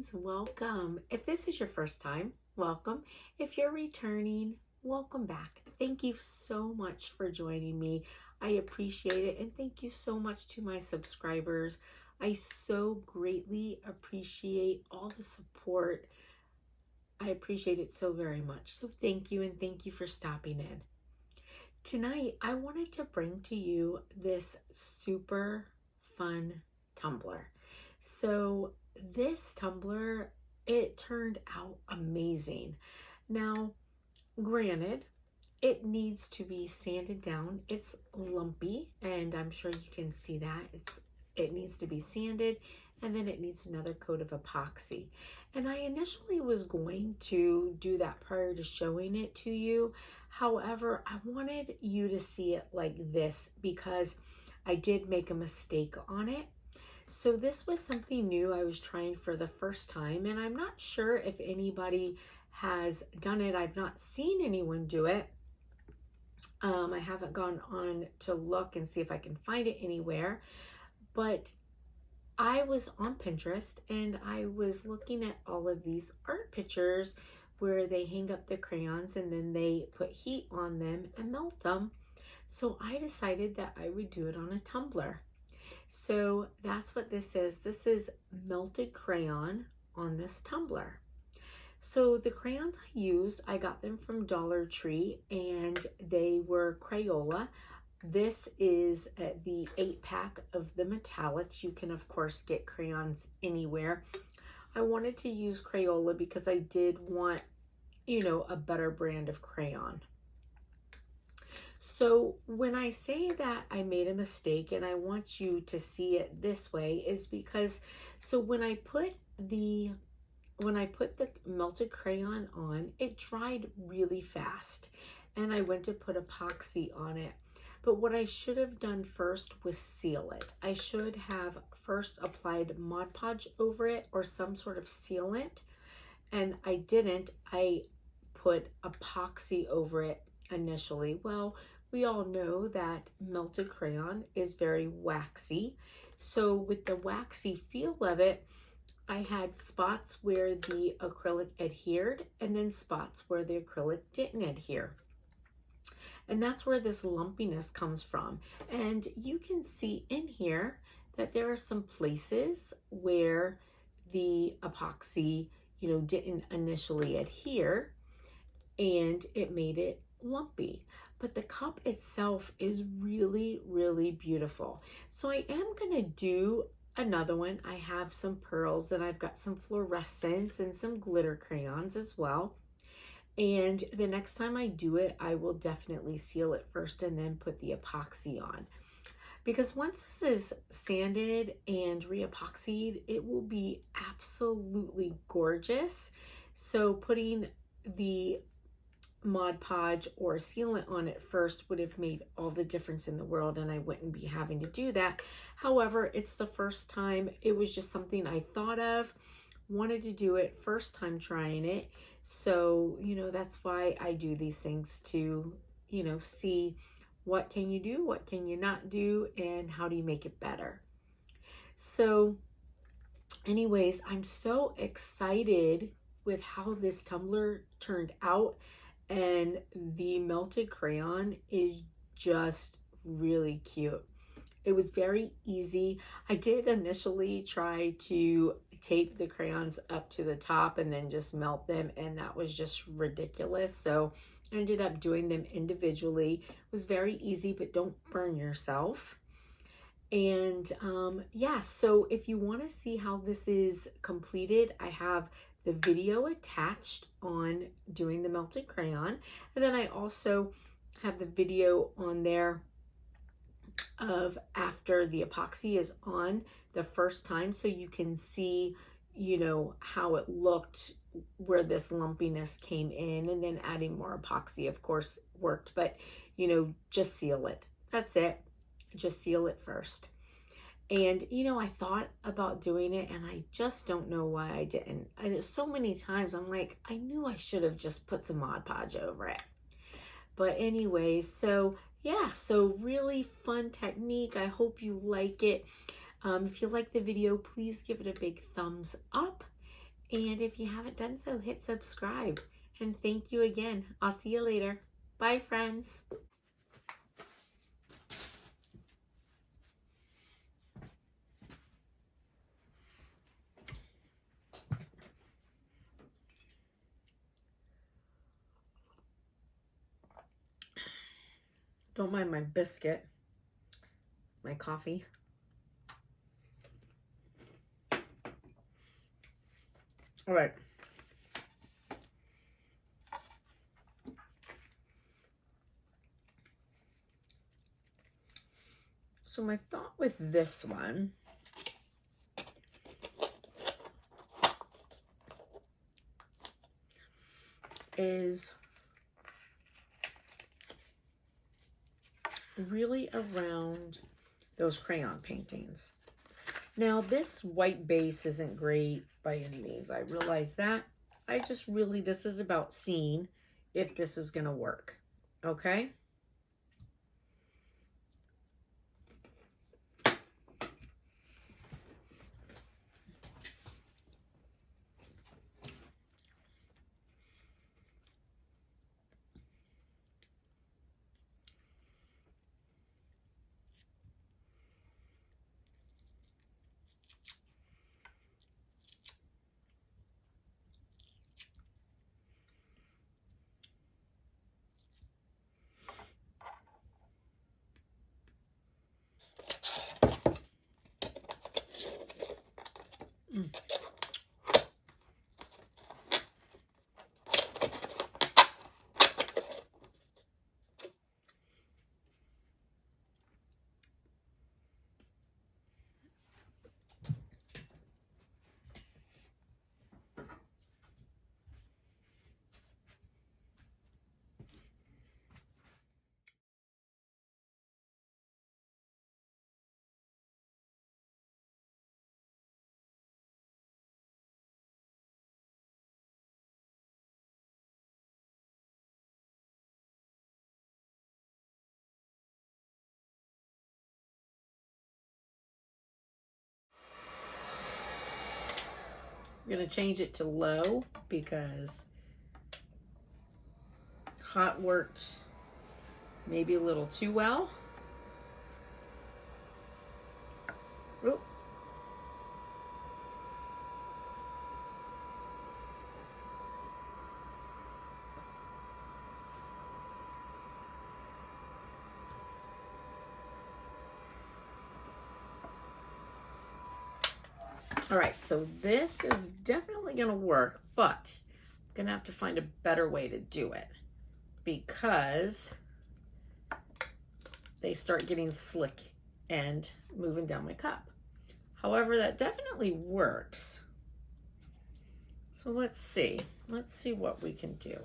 friends, welcome. If this is your first time, welcome. If you're returning, welcome back. Thank you so much for joining me. I appreciate it, and thank you so much to my subscribers. I so greatly appreciate all the support. I appreciate it so very much. So thank you, and thank you for stopping in. Tonight, I wanted to bring to you this super fun tumbler. So this tumbler, it turned out amazing. Now, granted, it needs to be sanded down. It's lumpy, and I'm sure you can see that. It needs to be sanded, and then it needs another coat of epoxy. And I initially was going to do that prior to showing it to you. However, I wanted you to see it like this because I did make a mistake on it. So this was something new I was trying for the first time, and I'm not sure if anybody has done it. I've not seen anyone do it. I haven't gone on to look and see if I can find it anywhere, but I was on Pinterest and I was looking at all of these art pictures where they hang up the crayons and then they put heat on them and melt them. So I decided that I would do it on a tumbler. So that's what this is. This is melted crayon on this tumbler. So the crayons I used, I got them from Dollar Tree, and they were Crayola. This is the 8-pack of the metallics. You can of course get crayons anywhere. I wanted to use Crayola because I did want, a better brand of crayon. So when I say that I made a mistake and I want you to see it this way is because, so when I put the melted crayon on, it dried really fast, and I went to put epoxy on it. But what I should have done first was seal it. I should have first applied Mod Podge over it or some sort of sealant, and I didn't. I put epoxy over it initially. Well, we all know that melted crayon is very waxy. So with the waxy feel of it, I had spots where the acrylic adhered and then spots where the acrylic didn't adhere. And that's where this lumpiness comes from. And you can see in here that there are some places where the epoxy, didn't initially adhere, and it made it lumpy. But the cup itself is really, really beautiful. So I am gonna do another one. I have some pearls and I've got some fluorescents and some glitter crayons as well. And the next time I do it, I will definitely seal it first and then put the epoxy on. Because once this is sanded and re-epoxied, it will be absolutely gorgeous. So putting the Mod Podge or sealant on it first would have made all the difference in the world, and I wouldn't be having to do that. However, it's the first time. It was just something I thought of, wanted to do it, first time trying it. So, that's why I do these things to, see what can you do, what can you not do, and how do you make it better. So anyways, I'm so excited with how this tumbler turned out, and the melted crayon is just really cute. It was very easy. I did initially try to tape the crayons up to the top and then just melt them, and that was just ridiculous. So I ended up doing them individually. It was very easy, but don't burn yourself. And yeah, so if you want to see how this is completed, I have the video attached on doing the melted crayon, and then I also have the video on there of after the epoxy is on the first time, so you can see, how it looked where this lumpiness came in, and then adding more epoxy of course worked, but just seal it. That's it. Just seal it first. And I thought about doing it, and I just don't know why I didn't. And so many times I'm like, I knew I should have just put some Mod Podge over it. But anyway, so yeah, so really fun technique. I hope you like it. If you like the video, please give it a big thumbs up. And if you haven't done so, hit subscribe. And thank you again. I'll see you later. Bye, friends. Don't mind my biscuit, my coffee. All right. So my thought with this one is really around those crayon paintings. Now, this white base isn't great by any means. I realize that. I just really, this is about seeing if this is going to work. Okay? Mm. I'm going to change it to low because hot worked maybe a little too well. Oop. All right, so this is definitely going to work, but I'm going to have to find a better way to do it because they start getting slick and moving down my cup. However, that definitely works. So let's see. Let's see what we can do.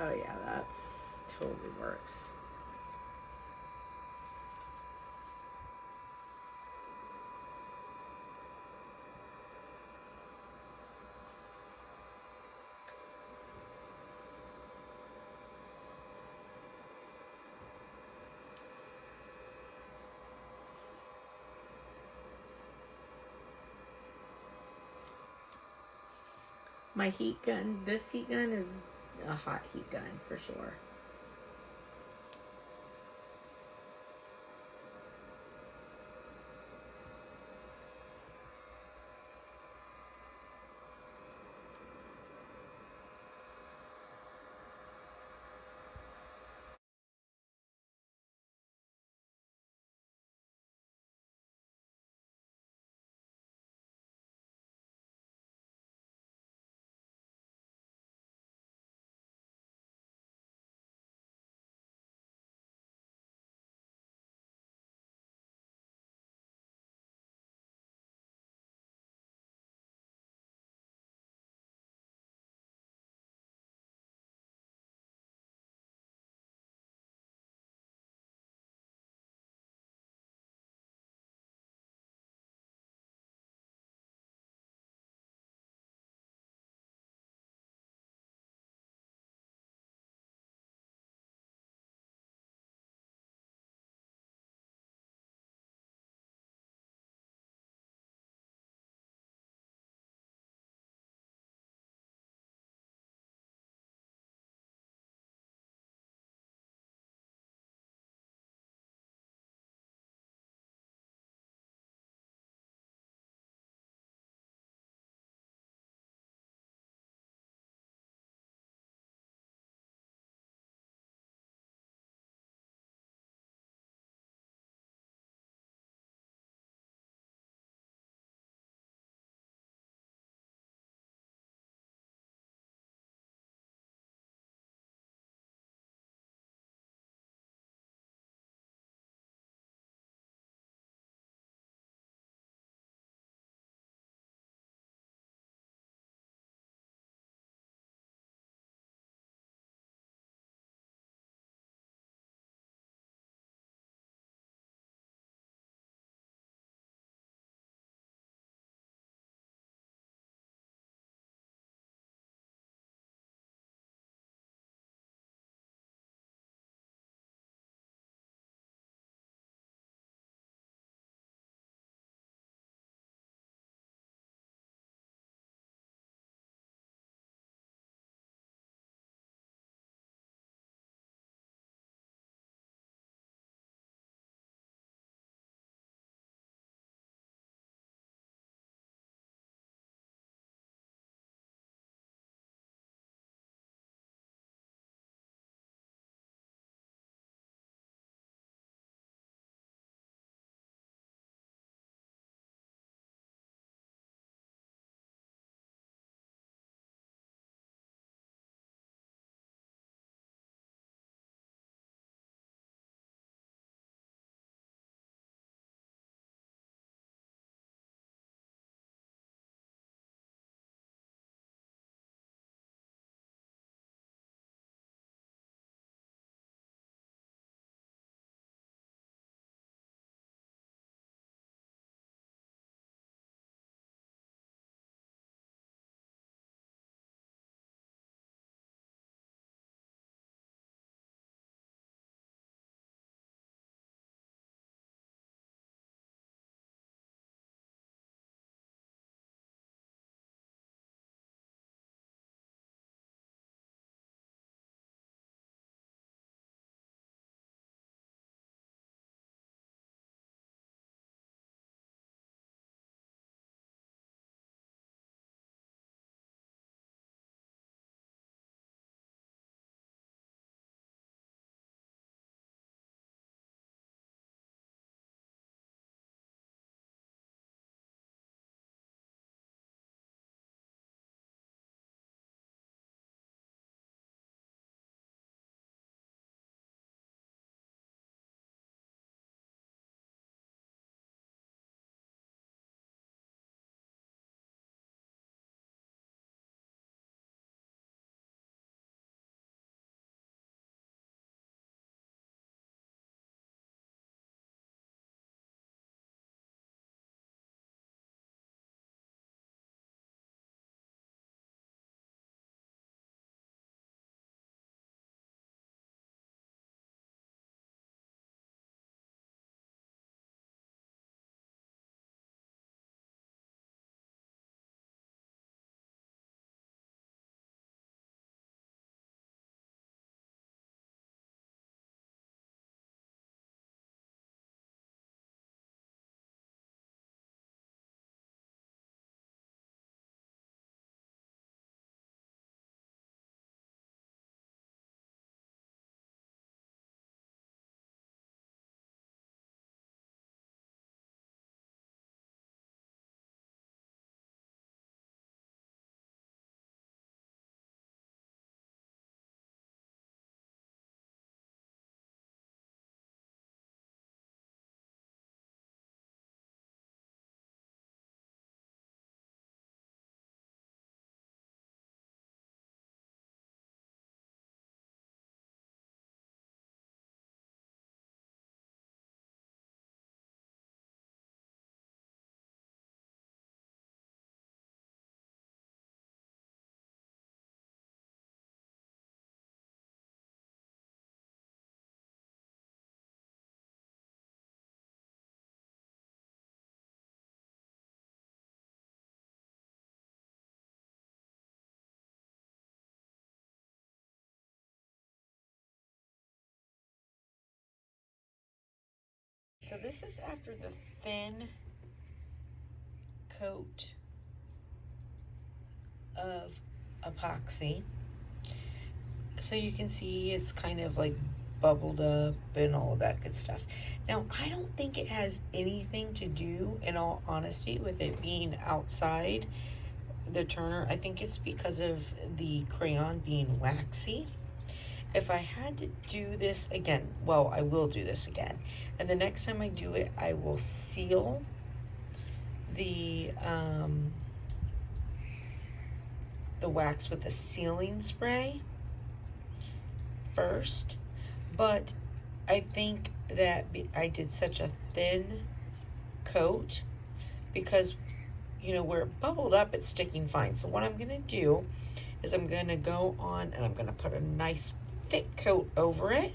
Oh yeah, that's totally works. My heat gun, this heat gun is a hot heat gun for sure. so this is after the thin coat of epoxy. So you can see it's kind of like bubbled up and all of that good stuff. Now, I don't think it has anything to do, in all honesty, with it being outside the turner. I think it's because of the crayon being waxy. If I had to do this again, well, I will do this again. And the next time I do it, I will seal the wax with the sealing spray first. But I think that I did such a thin coat because, you know, where it bubbled up, it's sticking fine. So what I'm gonna do is I'm gonna go on and I'm gonna put a nice thick coat over it,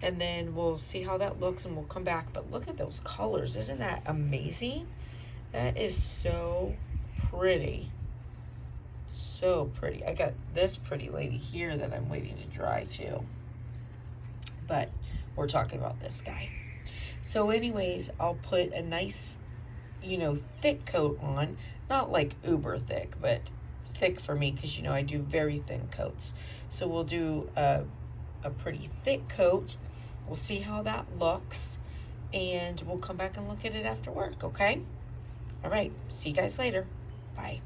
and then we'll see how that looks and we'll come back. But look at those colors, isn't that amazing? That is so pretty. So pretty. I got this pretty lady here that I'm waiting to dry too. But we're talking about this guy. So anyways, I'll put a nice, you know, thick coat on. Not like uber thick, but thick for me because, you know, I do very thin coats. So we'll do a pretty thick coat. We'll see how that looks. And we'll come back and look at it after work, okay? All right. See you guys later. Bye.